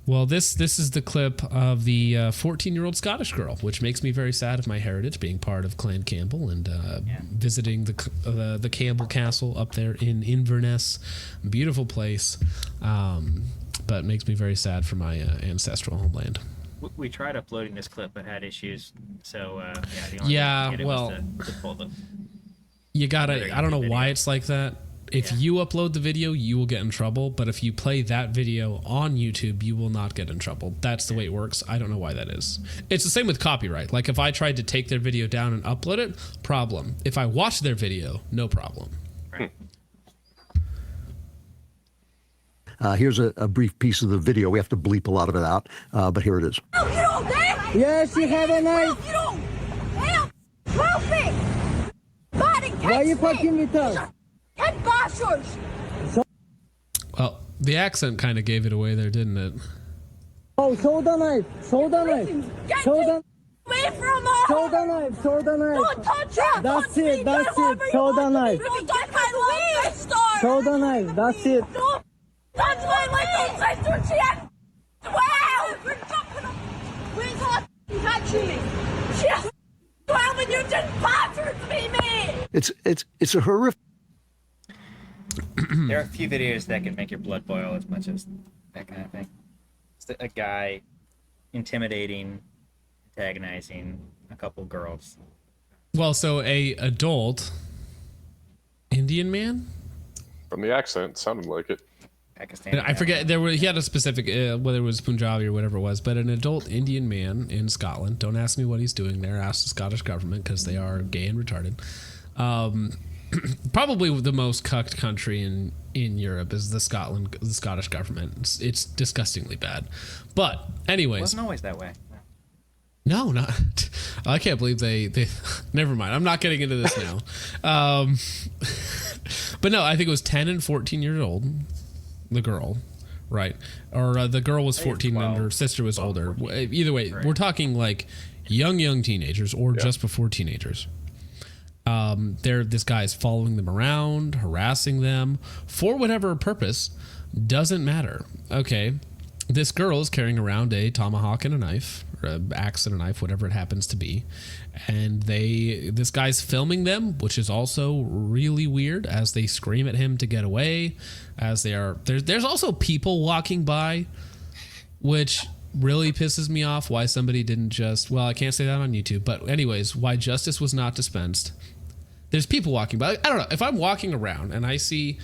Well, this is the clip of the 14-year-old Scottish girl, which makes me very sad of my heritage, being part of Clan Campbell and visiting the Campbell Castle up there in Inverness, beautiful place, but makes me very sad for my ancestral homeland. We tried uploading this clip but had issues, so the only way to get it was to pull them. You gotta. I don't know why it's like that. If you upload the video, you will get in trouble. But if you play that video on YouTube, you will not get in trouble. That's the way it works. I don't know why that is. It's the same with copyright. Like if I tried to take their video down and upload it, problem. If I watch their video, no problem. Right. Here's a brief piece of the video. We have to bleep a lot of it out, but here it is. No, you don't dare! Yes, you have a knife. You don't! Help! Help me! Body, Why are you fucking with us? Get bastards! Well, the accent kind of gave it away there, didn't it? Oh, show the knife. Show the knife. Get Show the away from us! Show the knife. Show the knife. Don't touch it! That's it. That's it. Show the knife. Don't touch my little sister! Show the knife. That's it. Don't touch my little sister! She has... Wow! You're jumping up! Where's her touching me? She has... 12 and you just bastards me! It's a horrific. There are a few videos that can make your blood boil as much as that kind of thing. It's a guy intimidating, antagonizing a couple girls. Well, so a adult Indian man. From the accent, sounded like it. Pakistan. I forget he had a specific whether it was Punjabi or whatever it was, but an adult Indian man in Scotland. Don't ask me what he's doing there. Ask the Scottish government because they are gay and retarded. Probably the most cucked country in Europe is the Scottish government. It's disgustingly bad. But anyways, It wasn't always that way. no, not. I can't believe they. Never mind. I'm not getting into this now. But no, I think it was 10 and 14 years old. The girl, right? Or the girl was 14 and her sister was older. 14. Either way, right. We're talking like young teenagers or just before teenagers. This guy is following them around, harassing them for whatever purpose, doesn't matter. Okay, this girl is carrying around a tomahawk and a knife, or an axe and a knife, whatever it happens to be, and this guy's filming them, which is also really weird as they scream at him to get away. As they are, there's also people walking by, which really pisses me off. Why somebody didn't just, well, I can't say that on YouTube, but anyways, why justice was not dispensed. There's people walking by. I don't know. If I'm walking around and I see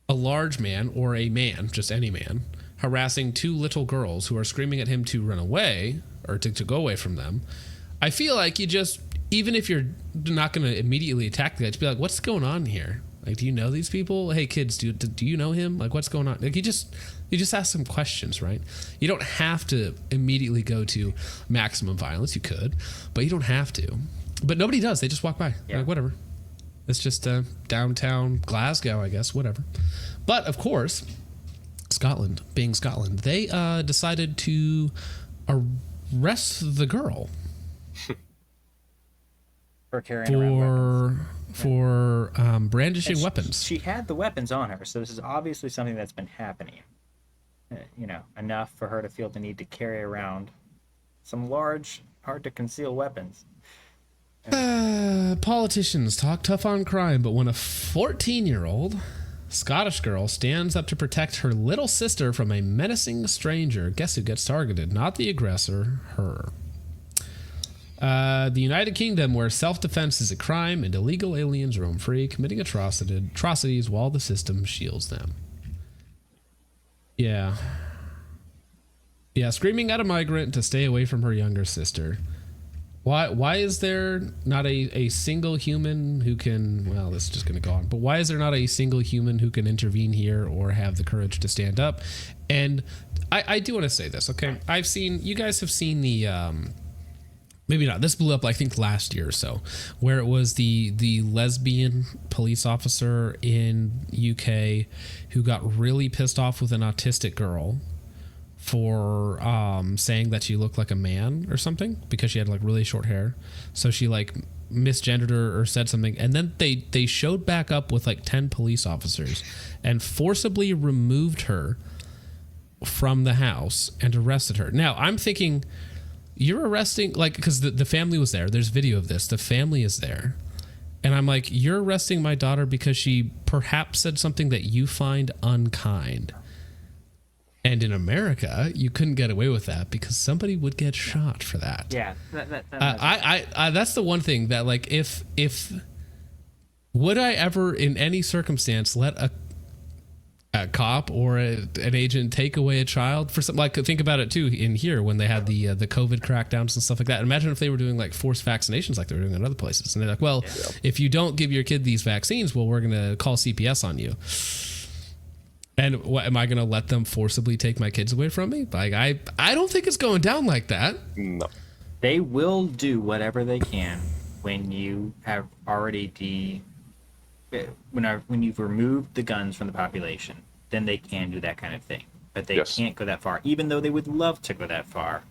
a large man or a man, just any man, harassing two little girls who are screaming at him to run away or to go away from them, I feel like you just, even if you're not going to immediately attack the guy, just be like, what's going on here? Like, do you know these people? Hey, kids, do you know him? Like, what's going on? Like, you just ask some questions, right? You don't have to immediately go to maximum violence. You could, but you don't have to. But nobody does. They just walk by. Yeah. Like, whatever. It's just downtown Glasgow, I guess. Whatever. But, of course, Scotland, being Scotland, they decided to arrest the girl. For carrying around weapons. For brandishing weapons. She had the weapons on her, so this is obviously something that's been happening. Enough for her to feel the need to carry around some large, hard-to-conceal weapons. Politicians talk tough on crime, but when a 14-year-old Scottish girl stands up to protect her little sister from a menacing stranger, guess who gets targeted? Not the aggressor, her. The United Kingdom, where self-defense is a crime and illegal aliens roam free, committing atrocities while the system shields them. Yeah, screaming at a migrant to stay away from her younger sister. Why is there not a single human who can, well, this is just going to go on, but why is there not a single human who can intervene here or have the courage to stand up? And I do want to say this, okay? You guys have seen the, maybe not, this blew up, I think, last year or so, where it was the lesbian police officer in UK who got really pissed off with an autistic girl for saying that she looked like a man or something because she had like really short hair. So she like misgendered her or said something, and then they showed back up with like 10 police officers and forcibly removed her from the house and arrested her. Now, I'm thinking, you're arresting, like, because the family was there. There's video of this. The family is there. And I'm like, you're arresting my daughter because she perhaps said something that you find unkind. And in America, you couldn't get away with that because somebody would get shot for that. Yeah, that's the one thing that, like, if would I ever in any circumstance let a cop or an agent take away a child for something? Like, think about it too in here when they had the COVID crackdowns and stuff like that. Imagine if they were doing like forced vaccinations like they were doing in other places, and they're like, well, if you don't give your kid these vaccines, well, we're gonna call CPS on you. And what, am I going to let them forcibly take my kids away from me? Like, I don't think it's going down like that. No. they will do whatever they can when you have already when you've removed the guns from the population. Then they can do that kind of thing, but they can't go that far, even though they would love to go that far.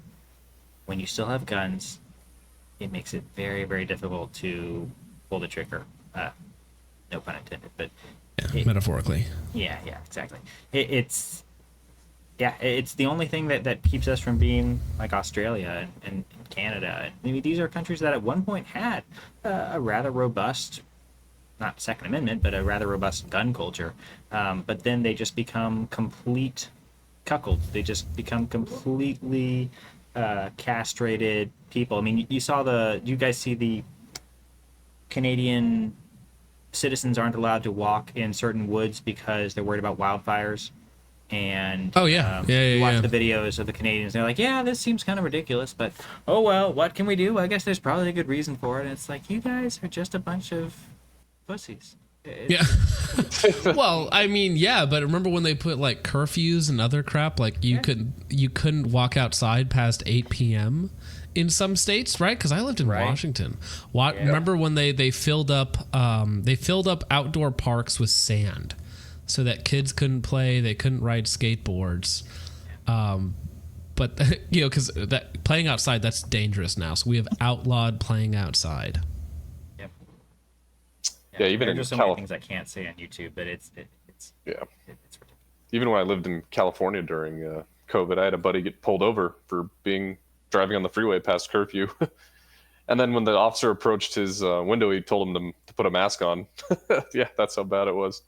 When you still have guns, it makes it very, very difficult to pull the trigger. No pun intended, but metaphorically. Yeah, exactly. It's the only thing that keeps us from being like Australia and Canada. I mean, these are countries that at one point had a rather robust, not Second Amendment, but a rather robust gun culture. But then they just become complete cuckolds. They just become completely castrated people. I mean, you guys see the Canadian citizens aren't allowed to walk in certain woods because they're worried about wildfires. And you watch the videos of the Canadians. They're like, yeah, this seems kind of ridiculous, but oh well, what can we do? I guess there's probably a good reason for it. And it's like, you guys are just a bunch of pussies. Well, I mean, but remember when they put like curfews and other crap, like you couldn't walk outside past 8 p.m. in some states, right? Because I lived in Washington. Remember when they filled up outdoor parks with sand so that kids couldn't play, they couldn't ride skateboards. But because that playing outside, that's dangerous now. So we have outlawed playing outside. Yeah, even in there's so many things I can't say on YouTube, but it's ridiculous. Even when I lived in California during COVID, I had a buddy get pulled over for driving on the freeway past curfew. And then when the officer approached his window, he told him to put a mask on. Yeah, that's how bad it was.